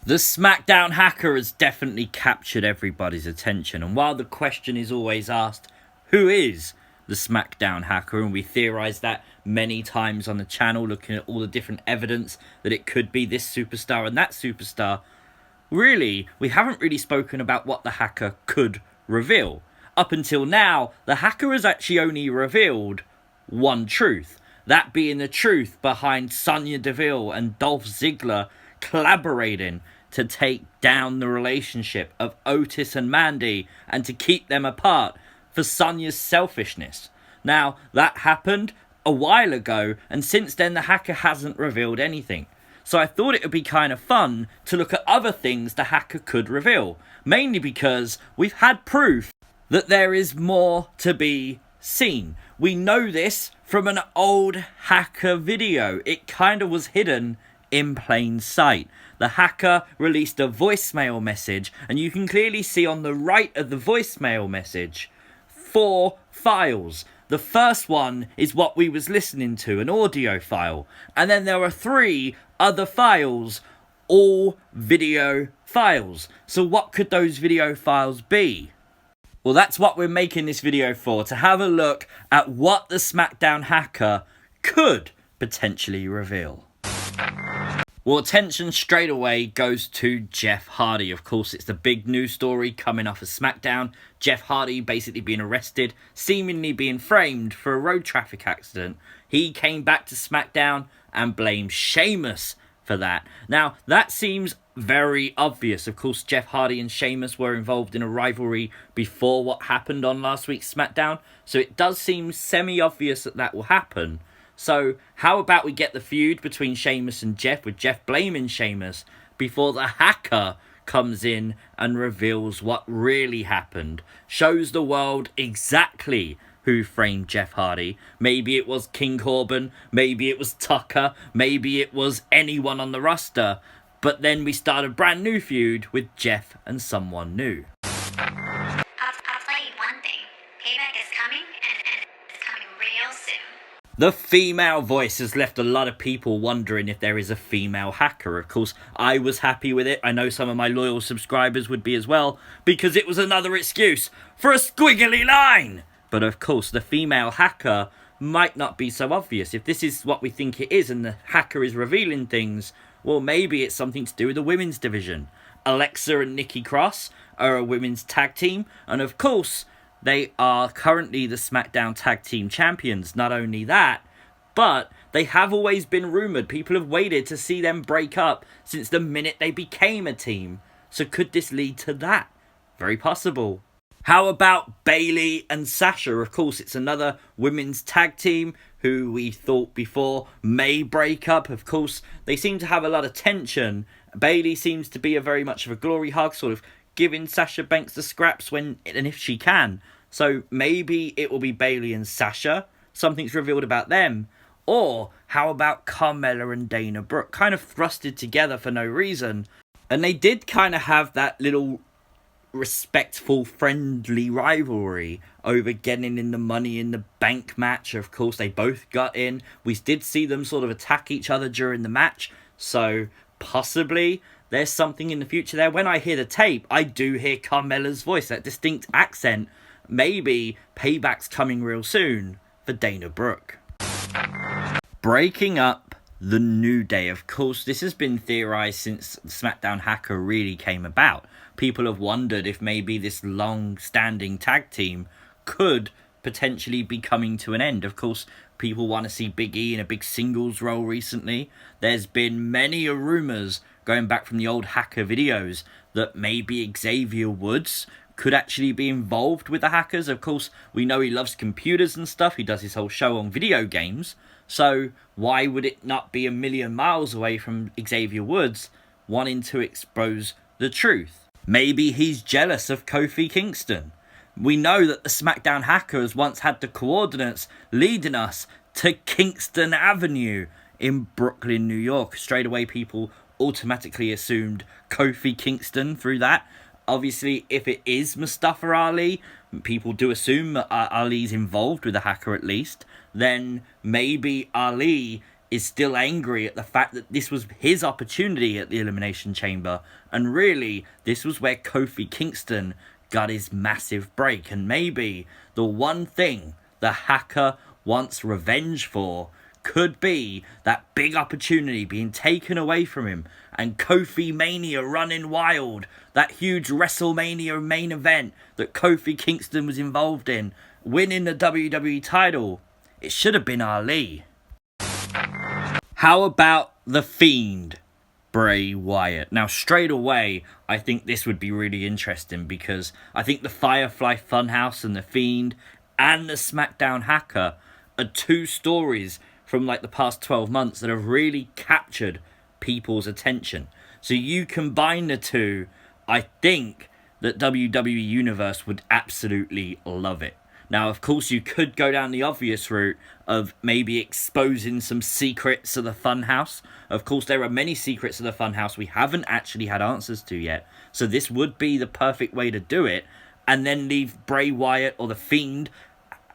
The Smackdown hacker has definitely captured everybody's attention, and while the question is always asked, who is the Smackdown hacker, and we theorised that many times on the channel, looking at all the different evidence that it could be this superstar and that superstar, really, we haven't really spoken about what the hacker could reveal. Up until now, the hacker has actually only revealed one truth, that being the truth behind Sonya Deville and Dolph Ziggler collaborating to take down the relationship of Otis and Mandy and to keep them apart for Sonya's selfishness. Now, that happened a while ago, and since then the hacker hasn't revealed anything. So I thought it would be kind of fun to look at other things the hacker could reveal, mainly because we've had proof that there is more to be seen. We know this from an old hacker video. It kind of was hidden in plain sight. The hacker released a voicemail message, and you can clearly see on the right of the voicemail message 4 files. The first one is what we was listening to, an audio file, and then there are 3 other files, all video files. So what could those video files be? Well, that's what we're making this video for, to have a look at what the Smackdown hacker could potentially reveal. Well, attention straight away goes to Jeff Hardy. Of course, it's the big news story coming off of Smackdown. Jeff Hardy basically being arrested, seemingly being framed for a road traffic accident. He came back to Smackdown and blamed Sheamus for that. Now, that seems very obvious. Of course, Jeff Hardy and Sheamus were involved in a rivalry before what happened on last week's Smackdown. So it does seem semi-obvious that that will happen. So how about we get the feud between Sheamus and Jeff, with Jeff blaming Sheamus, before the hacker comes in and reveals what really happened, shows the world exactly who framed Jeff Hardy. Maybe it was King Corbin, maybe it was Tucker, maybe it was anyone on the roster, but then we start a brand new feud with Jeff and someone new. I'll tell you one thing, payback is coming, and it's coming real soon. The female voice has left a lot of people wondering if there is a female hacker. Of course, I was happy with it. I know some of my loyal subscribers would be as well, because it was another excuse for a squiggly line. But of course, the female hacker might not be so obvious. If this is what we think it is and the hacker is revealing things, well, maybe it's something to do with the women's division. Alexa and Nikki Cross are a women's tag team, and of course, they are currently the Smackdown Tag Team Champions. Not only that, but they have always been rumoured. People have waited to see them break up since the minute they became a team. So could this lead to that? Very possible. How about Bayley and Sasha? Of course, it's another women's tag team who we thought before may break up. Of course, they seem to have a lot of tension. Bayley seems to be a very much of a glory hug, sort of giving Sasha Banks the scraps when and if she can. So maybe it will be Bayley and Sasha. Something's revealed about them. Or how about Carmella and Dana Brooke? Kind of thrusted together for no reason. And they did kind of have that little respectful, friendly rivalry over getting in the Money in the Bank match. Of course, they both got in. We did see them sort of attack each other during the match. So possibly there's something in the future there. When I hear the tape, I do hear Carmella's voice, that distinct accent. Maybe payback's coming real soon for Dana Brooke. Breaking up the New Day. Of course, this has been theorized since SmackDown hacker really came about. People have wondered if maybe this long-standing tag team could potentially be coming to an end. Of course, people want to see Big E in a big singles role recently. There's been many rumours going back from the old hacker videos that maybe Xavier Woods could actually be involved with the hackers. Of course, we know he loves computers and stuff. He does his whole show on video games. So why would it not be a million miles away from Xavier Woods wanting to expose the truth? Maybe he's jealous of Kofi Kingston. We know that the SmackDown hackers once had the coordinates leading us to Kingston Avenue in Brooklyn, New York. Straight away, people automatically assumed Kofi Kingston through that. Obviously, if it is Mustafa Ali, people do assume that Ali's involved with the hacker at least, then maybe Ali is still angry at the fact that this was his opportunity at the Elimination Chamber, and really, this was where Kofi Kingston got his massive break, and maybe the one thing the Hacker wants revenge for could be that big opportunity being taken away from him, and Kofi Mania running wild, that huge WrestleMania main event that Kofi Kingston was involved in, winning the WWE title. It should have been Ali. How about the Fiend Bray Wyatt? Now, straight away, I think this would be really interesting, because I think the Firefly Funhouse and the Fiend and the Smackdown Hacker are two stories from like the past 12 months that have really captured people's attention. So you combine the two, I think that WWE Universe would absolutely love it. Now, of course, you could go down the obvious route of maybe exposing some secrets of the Funhouse. Of course, there are many secrets of the Funhouse we haven't actually had answers to yet. So this would be the perfect way to do it. And then leave Bray Wyatt or the Fiend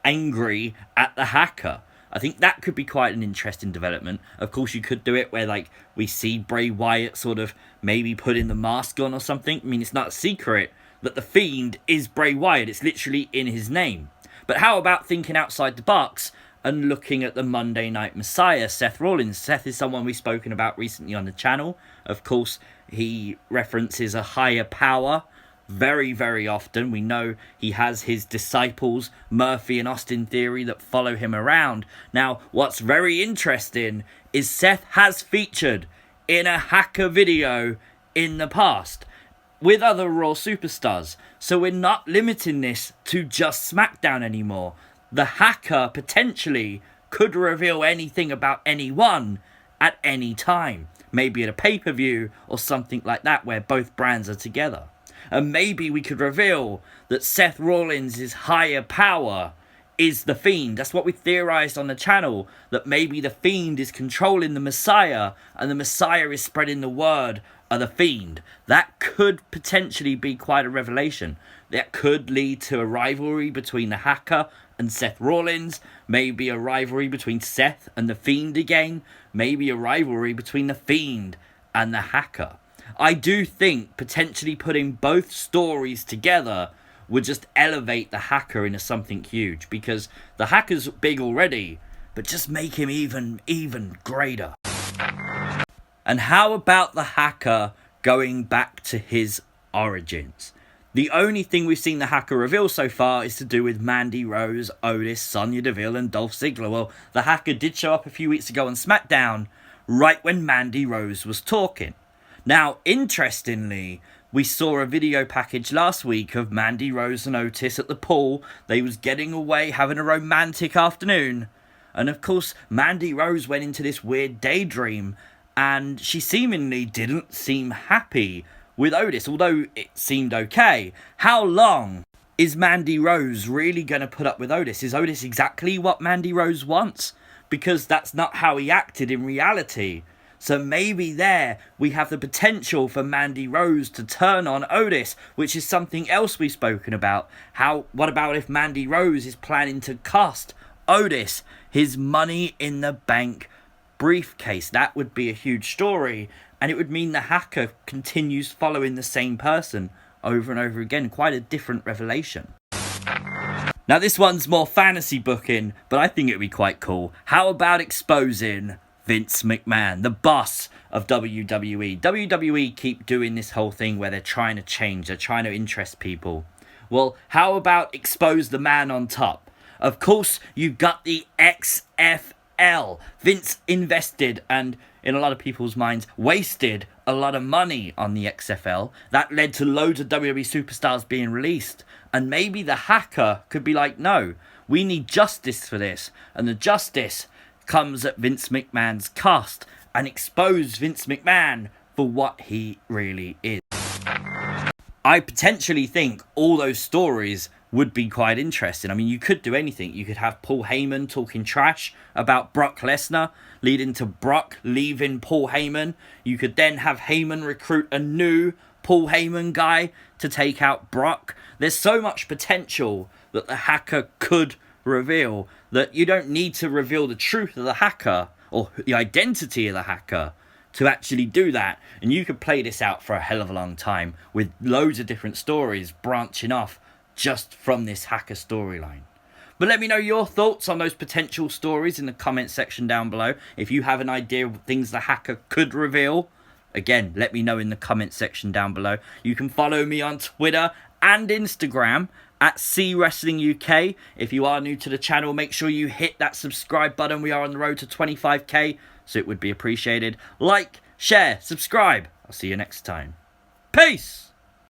angry at the Hacker. I think that could be quite an interesting development. Of course, you could do it where, like, we see Bray Wyatt sort of maybe putting the mask on or something. I mean, it's not a secret that the Fiend is Bray Wyatt. It's literally in his name. But how about thinking outside the box and looking at the Monday Night Messiah, Seth Rollins? Seth is someone we've spoken about recently on the channel. Of course, he references a higher power very, very often. We know he has his disciples, Murphy and Austin Theory, that follow him around. Now, what's very interesting is Seth has featured in a Hacker video in the past with other Raw superstars. So we're not limiting this to just SmackDown anymore. The Hacker potentially could reveal anything about anyone at any time. Maybe at a pay-per-view or something like that where both brands are together. And maybe we could reveal that Seth Rollins' higher power is the Fiend. That's what we theorized on the channel, that maybe the Fiend is controlling the Messiah and the Messiah is spreading the word of the Fiend. That could potentially be quite a revelation. That could lead to a rivalry between the Hacker and Seth Rollins, maybe a rivalry between Seth and the Fiend again, maybe a rivalry between the Fiend and the Hacker. I do think potentially putting both stories together would just elevate the Hacker into something huge, because the Hacker's big already, but just make him even greater. And how about the Hacker going back to his origins? The only thing we've seen the Hacker reveal so far is to do with Mandy Rose, Otis, Sonya Deville and Dolph Ziggler. Well, the Hacker did show up a few weeks ago on Smackdown, right when Mandy Rose was talking. Now, interestingly, we saw a video package last week of Mandy Rose and Otis at the pool. They was getting away, having a romantic afternoon. And of course, Mandy Rose went into this weird daydream, and she seemingly didn't seem happy with Otis, although it seemed okay. How long is Mandy Rose really going to put up with Otis? Is Otis exactly what Mandy Rose wants? Because that's not how he acted in reality. So maybe there we have the potential for Mandy Rose to turn on Otis, which is something else we've spoken about. What about if Mandy Rose is planning to cost Otis his Money in the Bank briefcase? That would be a huge story, and it would mean the Hacker continues following the same person over and over again. Quite a different revelation. Now this one's more fantasy booking, but I think it would be quite cool. How about exposing Vince McMahon, the boss of WWE? WWE keep doing this whole thing where they're trying to change, they're trying to interest people. Well, how about expose the man on top? Of course, you've got the XFL. Vince invested and, in a lot of people's minds, wasted a lot of money on the XFL. That led to loads of WWE superstars being released. And maybe the Hacker could be like, no, we need justice for this. And the justice comes at Vince McMahon's cost, and expose Vince McMahon for what he really is. I potentially think all those stories would be quite interesting. I mean, you could do anything. You could have Paul Heyman talking trash about Brock Lesnar, leading to Brock leaving Paul Heyman. You could then have Heyman recruit a new Paul Heyman guy to take out Brock. There's so much potential that the Hacker could reveal that you don't need to reveal the truth of the Hacker or the identity of the hacker to actually do that. And you could play this out for a hell of a long time with loads of different stories branching off just from this hacker storyline. But let me know your thoughts on those potential stories in the comment section down below. If you have an idea of things the hacker could reveal, again, let me know in the comment section down below. You can follow me on Twitter and Instagram at CWrestlingUK. If you are new to the channel, make sure you hit that subscribe button. We are on the road to 25k, so it would be appreciated. Like, share, subscribe. I'll see you next time. Peace!